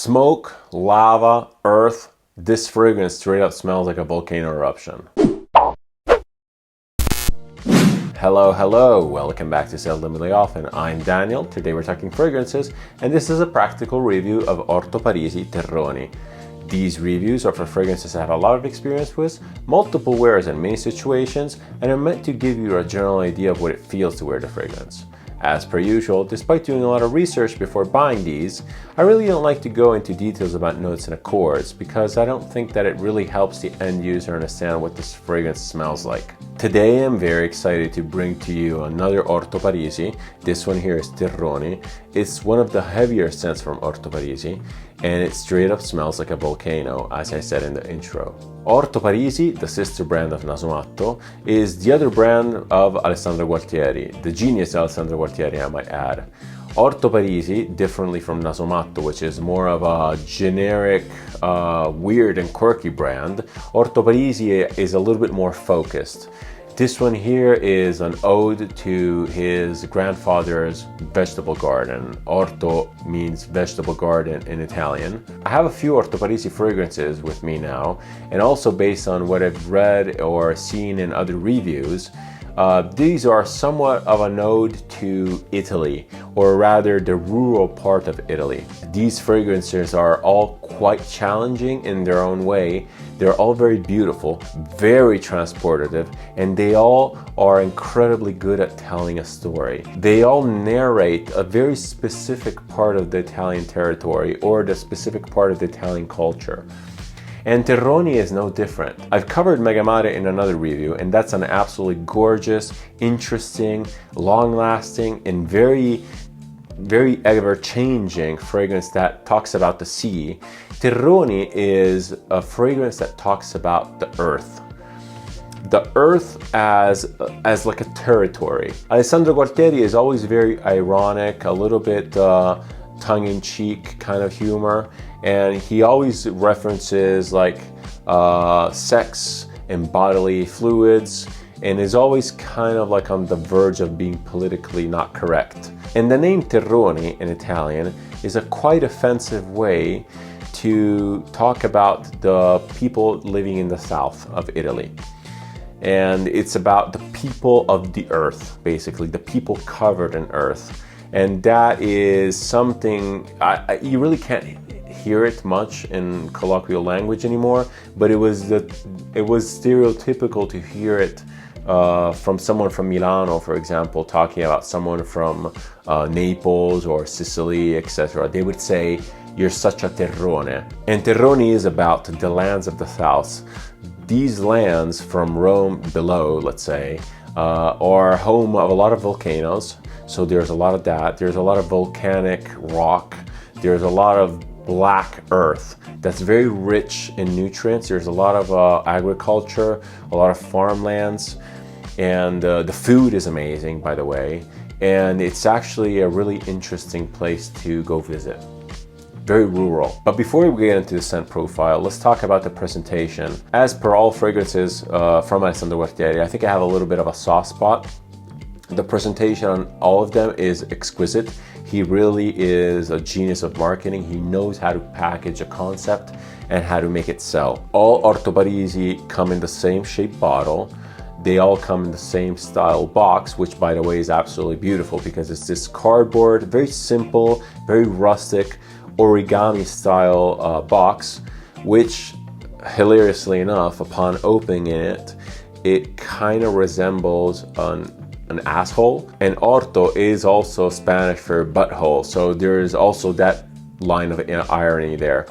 Smoke, lava, earth. This fragrance straight up smells like a volcano eruption. Hello, welcome back to Seldomly Often. I'm Daniel. Today we're talking fragrances, and this is a practical review of Orto Parisi Terroni. These reviews are for fragrances I have a lot of experience with, multiple wears in many situations, and are meant to give you a general idea of what it feels to wear the fragrance. As per usual, despite doing a lot of research before buying these, I really don't like to go into details about notes and accords because I don't think that it really helps the end user understand what this fragrance smells like. Today I'm very excited to bring to you another Orto Parisi. This one here is Terroni. It's one of the heavier scents from Orto Parisi, and it straight up smells like a volcano, as I said in the intro. Orto Parisi, the sister brand of Nasomatto, is the other brand of Alessandro Gualtieri, the genius Alessandro Gualtieri, I might add. Orto Parisi, differently from Nasomatto, which is more of a generic, weird and quirky brand, Orto Parisi is a little bit more focused. This one here is an ode to his grandfather's vegetable garden. Orto means vegetable garden in Italian. I have a few Orto Parisi fragrances with me now, and also based on what I've read or seen in other reviews, these are somewhat of an ode to Italy, or rather the rural part of Italy. These fragrances are all quite challenging in their own way. They're all very beautiful, very transportative, and they all are incredibly good at telling a story. They all narrate a very specific part of the Italian territory or the specific part of the Italian culture. And Terroni is no different. I've covered Megamare in another review, and that's an absolutely gorgeous, interesting, long-lasting, and very ever-changing fragrance that talks about the sea. Terroni is a fragrance that talks about the earth. The earth as like a territory. Alessandro Gualtieri is always very ironic, a little bit tongue-in-cheek kind of humor, and he always references like sex and bodily fluids, and is always kind of like on the verge of being politically not correct. And the name Terroni in Italian is a quite offensive way to talk about the people living in the south of Italy. And it's about the people of the earth, basically, the people covered in earth. And that is something, you really can't hear it much in colloquial language anymore, but it was stereotypical to hear it from someone from Milano, for example, talking about someone from Naples or Sicily, etc. They would say, "You're such a terrone." And Terroni is about the lands of the south. These lands from Rome below, let's say, are home of a lot of volcanoes. So there's a lot of that. There's a lot of volcanic rock. There's a lot of black earth that's very rich in nutrients. There's a lot of agriculture, a lot of farmlands, and the food is amazing, by the way. And it's actually a really interesting place to go visit. Very rural. But before we get into the scent profile, let's talk about the presentation. As per all fragrances from Alessandro Gualtieri, I think I have a little bit of a soft spot. The presentation on all of them is exquisite. He really is a genius of marketing. He knows how to package a concept and how to make it sell. All Orto Parisi come in the same shaped bottle. They all come in the same style box, which by the way is absolutely beautiful because it's this cardboard, very simple, very rustic, origami style box, which hilariously enough, upon opening it, it kind of resembles an asshole. And Orto is also Spanish for butthole, so there is also that line of irony there.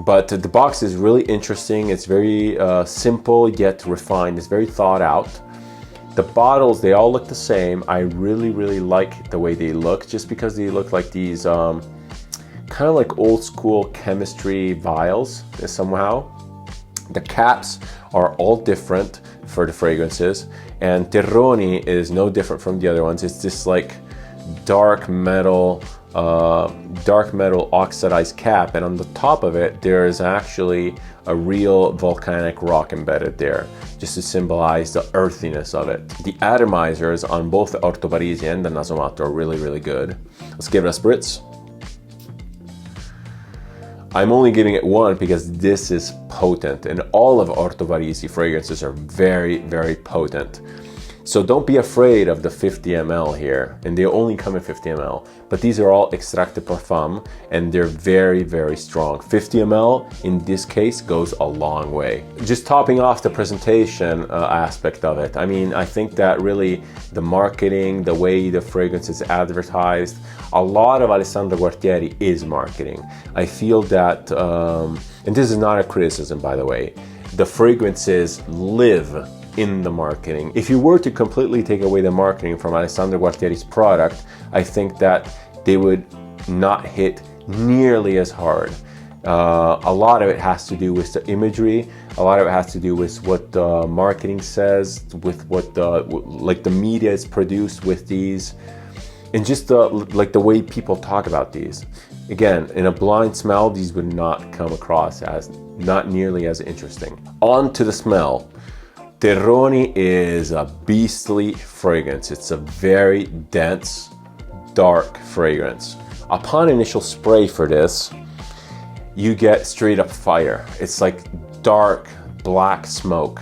But the box is really interesting. It's very simple yet refined. It's very thought out. The bottles, they all look the same. I really like the way they look, just because they look like these kind of like old school chemistry vials somehow. The caps are all different for the fragrances, and Terroni is no different from the other ones. It's this like dark metal oxidized cap, and on the top of it there is actually a real volcanic rock embedded there, just to symbolize the earthiness of it. The atomizers on both the Orto Parisi and the Nasomatto are really good. Let's give it a spritz. I'm only giving it 1 because this is potent, and all of Orto Parisi fragrances are very, very potent. So don't be afraid of the 50 ml here, and they only come in 50 ml. But these are all extract de parfum, and they're very, very strong. 50 ml in this case goes a long way. Just topping off the presentation aspect of it, I mean, I think that really the marketing, the way the fragrance is advertised, a lot of Alessandro Guartieri is marketing. I feel that, and this is not a criticism, by the way, the fragrances live in the marketing. If you were to completely take away the marketing from Alessandro Guartieri's product, I think that they would not hit nearly as hard. A lot of it has to do with the imagery. A lot of it has to do with what the marketing says, with what the media is produced with these, and just the way people talk about these. Again, in a blind smell, these would not come across as not nearly as interesting. On to the smell. Terroni is a beastly fragrance. It's a very dense, dark fragrance. Upon initial spray for this, you get straight up fire. It's like dark, black smoke.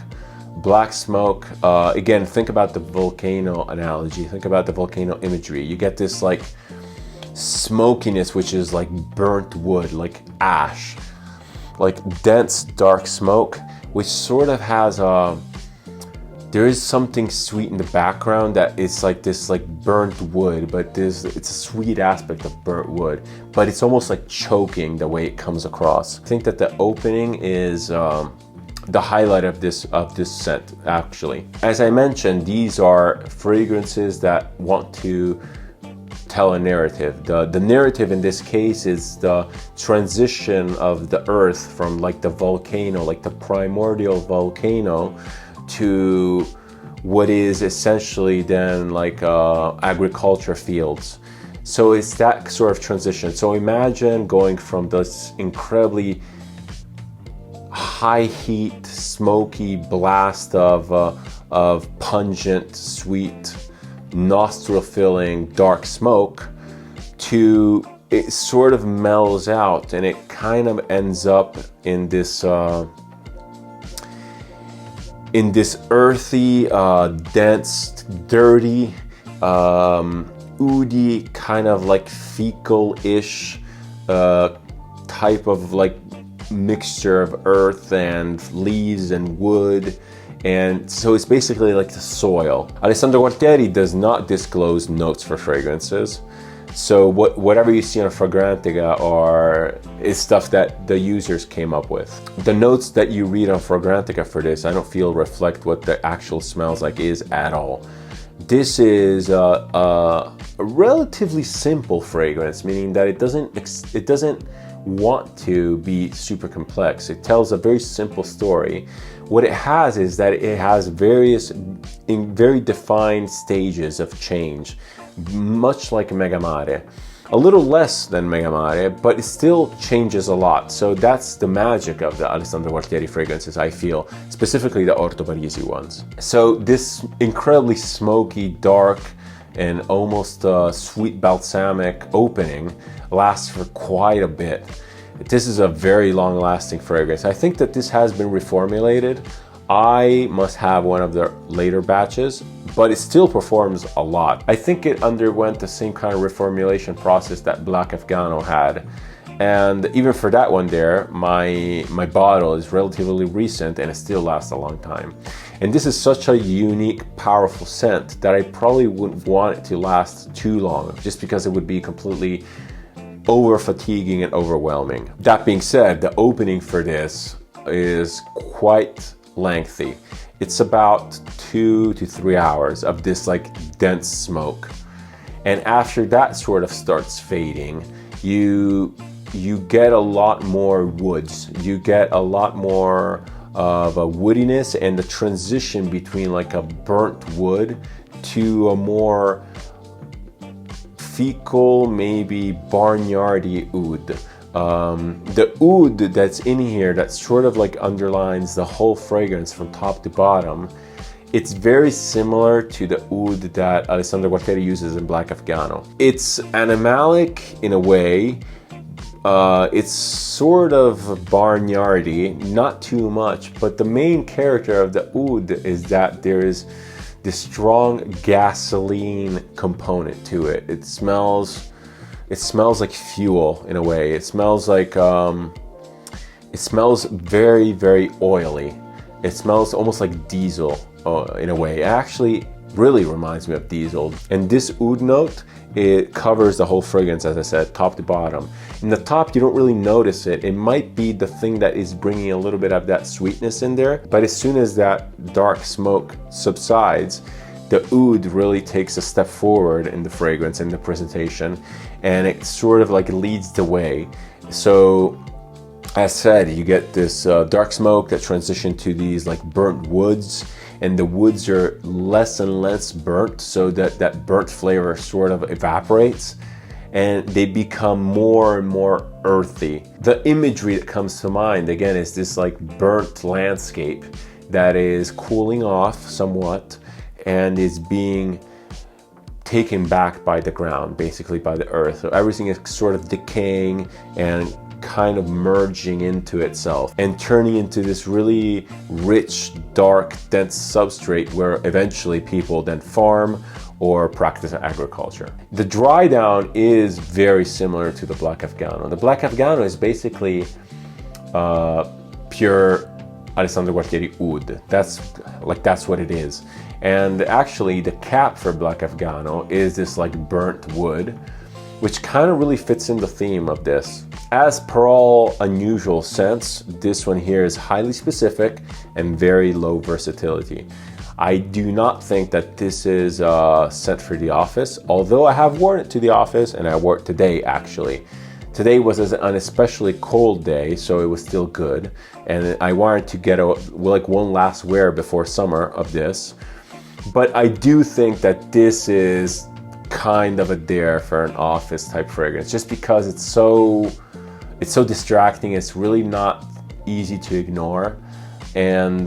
Black smoke, again, think about the volcano analogy. Think about the volcano imagery. You get this like smokiness, which is like burnt wood, like ash. Like dense, dark smoke, which sort of has a... There is something sweet in the background that is like this like burnt wood, but it's a sweet aspect of burnt wood, but it's almost like choking the way it comes across. I think that the opening is the highlight of this scent, actually. As I mentioned, these are fragrances that want to tell a narrative. The narrative in this case is the transition of the earth from like the volcano, like the primordial volcano, to what is essentially then like agriculture fields. So it's that sort of transition. So imagine going from this incredibly high heat, smoky blast of pungent, sweet, nostril-filling dark smoke to it sort of mellows out, and it kind of ends up in this earthy, dense, dirty, oody, kind of like fecal-ish type of like mixture of earth and leaves and wood. And so it's basically like the soil. Alessandro Guartieri does not disclose notes for fragrances. So whatever you see on Fragrantica is stuff that the users came up with. The notes that you read on Fragrantica for this, I don't feel reflect what the actual smells like is at all. This is a relatively simple fragrance, meaning that it doesn't want to be super complex. It tells a very simple story. What it has is that it has very defined stages of change, much like Megamare. A little less than Megamare, but it still changes a lot. So that's the magic of the Alessandro Guartieri fragrances, I feel, specifically the Orto Parisi ones. So this incredibly smoky, dark, and almost sweet balsamic opening lasts for quite a bit. This is a very long-lasting fragrance. I think that this has been reformulated. I must have one of the later batches, but it still performs a lot. I think it underwent the same kind of reformulation process that Black Afghano had. And even for that one there, my bottle is relatively recent and it still lasts a long time. And this is such a unique, powerful scent that I probably wouldn't want it to last too long, just because it would be completely over-fatiguing and overwhelming. That being said, the opening for this is quite lengthy. It's about 2 to 3 hours of this like dense smoke. And after that sort of starts fading, you get a lot more woods. You get a lot more of a woodiness, and the transition between like a burnt wood to a more fecal, maybe barnyardy oud. The oud that's in here that sort of like underlines the whole fragrance from top to bottom, it's very similar to the oud that Alessandro Guartieri uses in Black Afghano. It's animalic in a way, It's sort of barnyardy, not too much, but the main character of the oud is that there is this strong gasoline component to it. It smells like fuel in a way. It smells like it smells very, very oily. It smells almost like diesel in a way. It actually really reminds me of diesel. And this oud note, it covers the whole fragrance, as I said, top to bottom. In the top, you don't really notice it. It might be the thing that is bringing a little bit of that sweetness in there. But as soon as that dark smoke subsides, the oud really takes a step forward in the fragrance and the presentation, and it sort of like leads the way. So, as said, you get this dark smoke that transitions to these like burnt woods, and the woods are less and less burnt, so that burnt flavor sort of evaporates, and they become more and more earthy. The imagery that comes to mind, again, is this like burnt landscape that is cooling off somewhat and is being taken back by the ground, basically by the earth. So everything is sort of decaying and kind of merging into itself and turning into this really rich, dark, dense substrate where eventually people then farm or practice agriculture. The dry down is very similar to the Black Afgano. The Black Afgano is basically pure Alessandro Gualtieri oud. That's what it is. And actually the cap for Black Afgano is this like burnt wood, which kind of really fits in the theme of this. As per all unusual scents, this one here is highly specific and very low versatility. I do not think that this is a scent for the office, although I have worn it to the office, and I wore it today actually. Today was an especially cold day, so it was still good, and I wanted to get one last wear before summer of this. But I do think that this is kind of a dare for an office type fragrance, just because it's so distracting. It's really not easy to ignore, and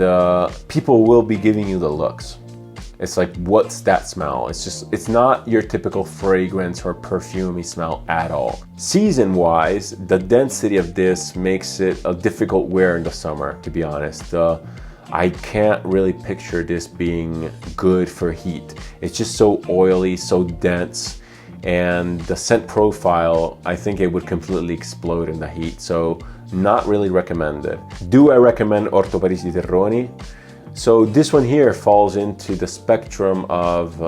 people will be giving you the looks. It's like, what's that smell? It's not your typical fragrance or perfumey smell at all. Season wise, the density of this makes it a difficult wear in the summer, to be honest. I can't really picture this being good for heat. It's just so oily, so dense, and the scent profile, I think it would completely explode in the heat, so not really recommended. Do I recommend Orto Parisi Terroni? So this one here falls into the spectrum of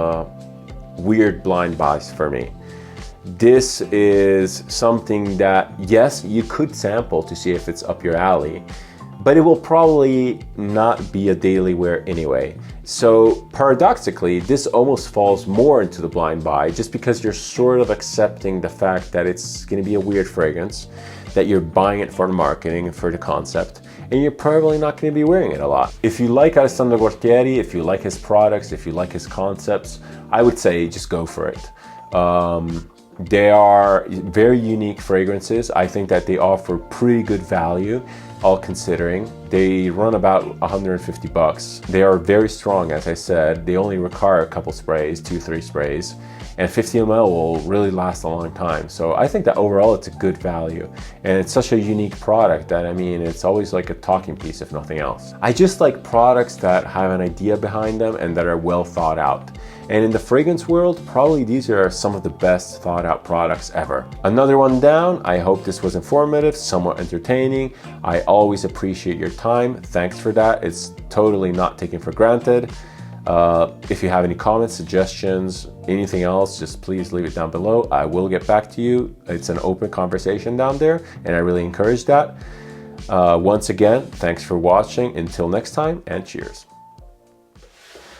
weird blind buys for me. This is something that, yes, you could sample to see if it's up your alley, but it will probably not be a daily wear anyway. So paradoxically, this almost falls more into the blind buy, just because you're sort of accepting the fact that it's gonna be a weird fragrance, that you're buying it for the marketing and for the concept, and you're probably not gonna be wearing it a lot. If you like Alessandro Gualtieri, if you like his products, if you like his concepts, I would say just go for it. They are very unique fragrances. I think that they offer pretty good value, all considering. They run about 150 bucks. They are very strong, as I said. They only require a couple sprays, 2-3 sprays, and 50 ml will really last a long time. So I think that overall it's a good value, and it's such a unique product that, I mean, it's always like a talking piece if nothing else. I just like products that have an idea behind them and that are well thought out. And in the fragrance world, probably these are some of the best thought out products ever. Another one down. I hope this was informative, somewhat entertaining. I always appreciate your time. Thanks for that. It's totally not taken for granted. If you have any comments, suggestions, anything else, just please leave it down below. I will get back to you. It's an open conversation down there, and I really encourage that. Once again, thanks for watching. Until next time, and cheers.